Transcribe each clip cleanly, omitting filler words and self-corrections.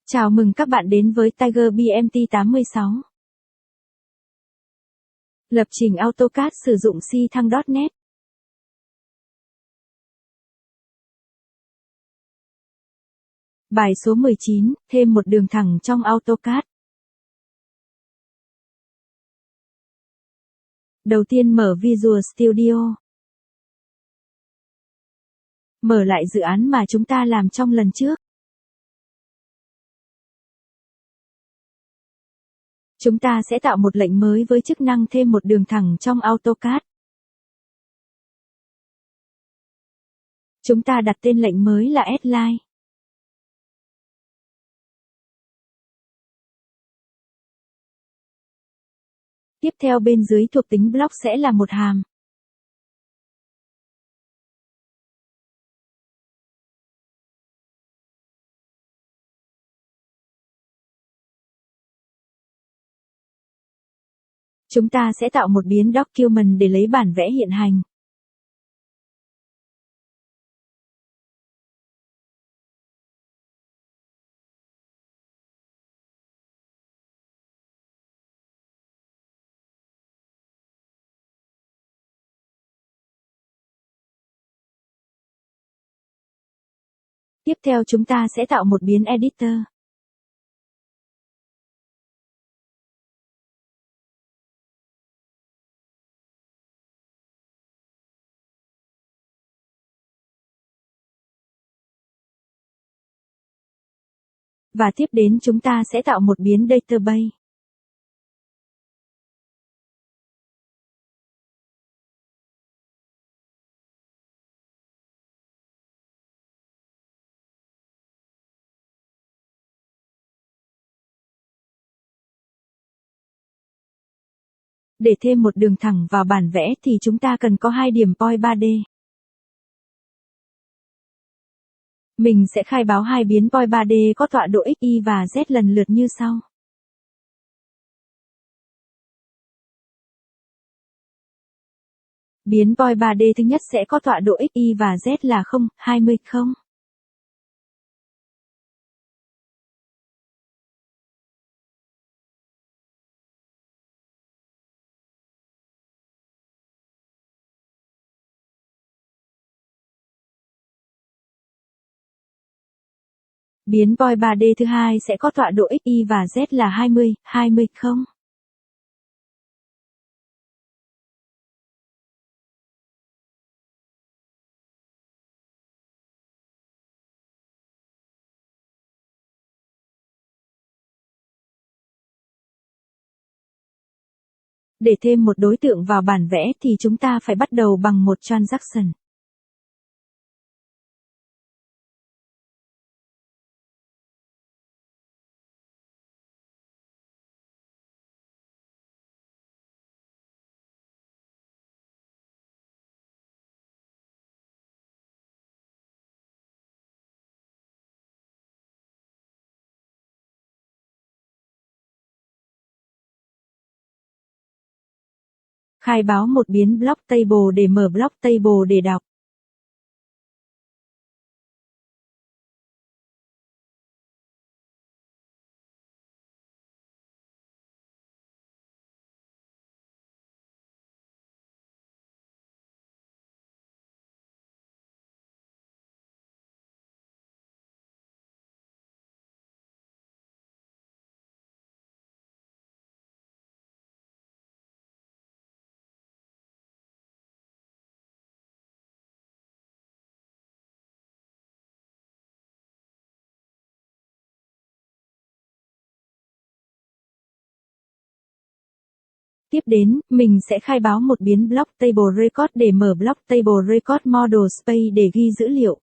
Chào mừng các bạn đến với Tiger BMT 86. Lập trình AutoCAD sử dụng C-Thăng.net. Bài số 19, thêm một đường thẳng trong AutoCAD. Đầu tiên mở Visual Studio. Mở lại dự án mà chúng ta làm trong lần trước. Chúng ta sẽ tạo một lệnh mới với chức năng thêm một đường thẳng trong AutoCAD. Chúng ta đặt tên lệnh mới là S-Line. Tiếp theo bên dưới thuộc tính block sẽ là một hàm. Chúng ta sẽ tạo một biến document để lấy bản vẽ hiện hành. Tiếp theo chúng ta sẽ tạo một biến editor. Và tiếp đến chúng ta sẽ tạo một biến database. Để thêm một đường thẳng vào bản vẽ thì chúng ta cần có hai điểm point 3D. Mình sẽ khai báo hai biến point 3D có tọa độ x, y và z lần lượt như sau. Biến point 3D thứ nhất sẽ có tọa độ x, y và z là 0, 20, 0. Biến point 3D thứ hai sẽ có tọa độ x, y và z là 20, 20, 0. Để thêm một đối tượng vào bản vẽ thì chúng ta phải bắt đầu bằng một transaction. Khai báo một biến block table để mở block table để đọc. Tiếp đến, mình sẽ khai báo một biến block table record để mở block table record model space để ghi dữ liệu.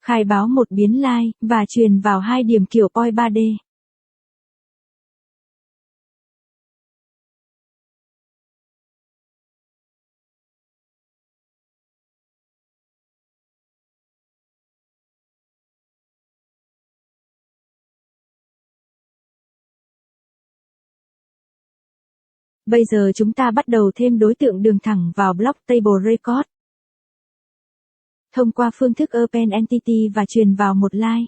Khai báo một biến line, và truyền vào hai điểm kiểu point 3D. Bây giờ chúng ta bắt đầu thêm đối tượng đường thẳng vào block table record. Thông qua phương thức Open Entity và truyền vào một line.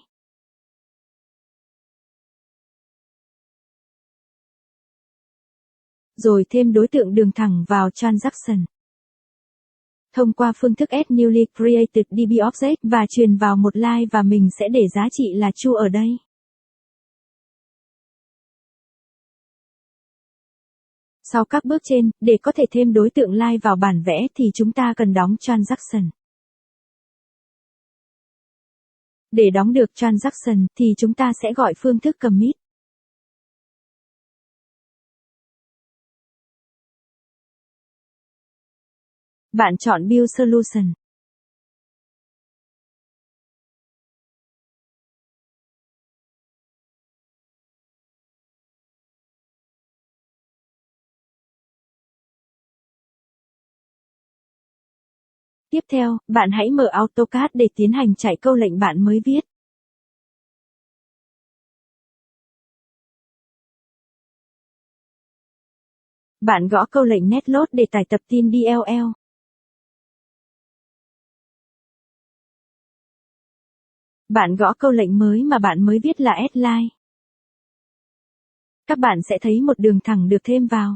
Rồi thêm đối tượng đường thẳng vào transaction. Thông qua phương thức Add Newly Created DB Object và truyền vào một line và mình sẽ để giá trị là true ở đây. Sau các bước trên, để có thể thêm đối tượng line vào bản vẽ thì chúng ta cần đóng transaction. Để đóng được transaction thì chúng ta sẽ gọi phương thức commit. Bạn chọn Build Solution. Tiếp theo, bạn hãy mở AutoCAD để tiến hành chạy câu lệnh bạn mới viết. Bạn gõ câu lệnh Netload để tải tập tin DLL. Bạn gõ câu lệnh mới mà bạn mới viết là add line. Các bạn sẽ thấy một đường thẳng được thêm vào.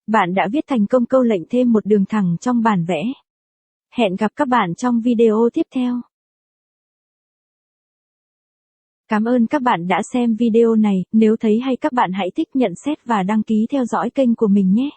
Bạn đã viết thành công câu lệnh thêm một đường thẳng trong bản vẽ. Hẹn gặp các bạn trong video tiếp theo. Cảm ơn các bạn đã xem video này, nếu thấy hay các bạn hãy thích, nhận xét và đăng ký theo dõi kênh của mình nhé.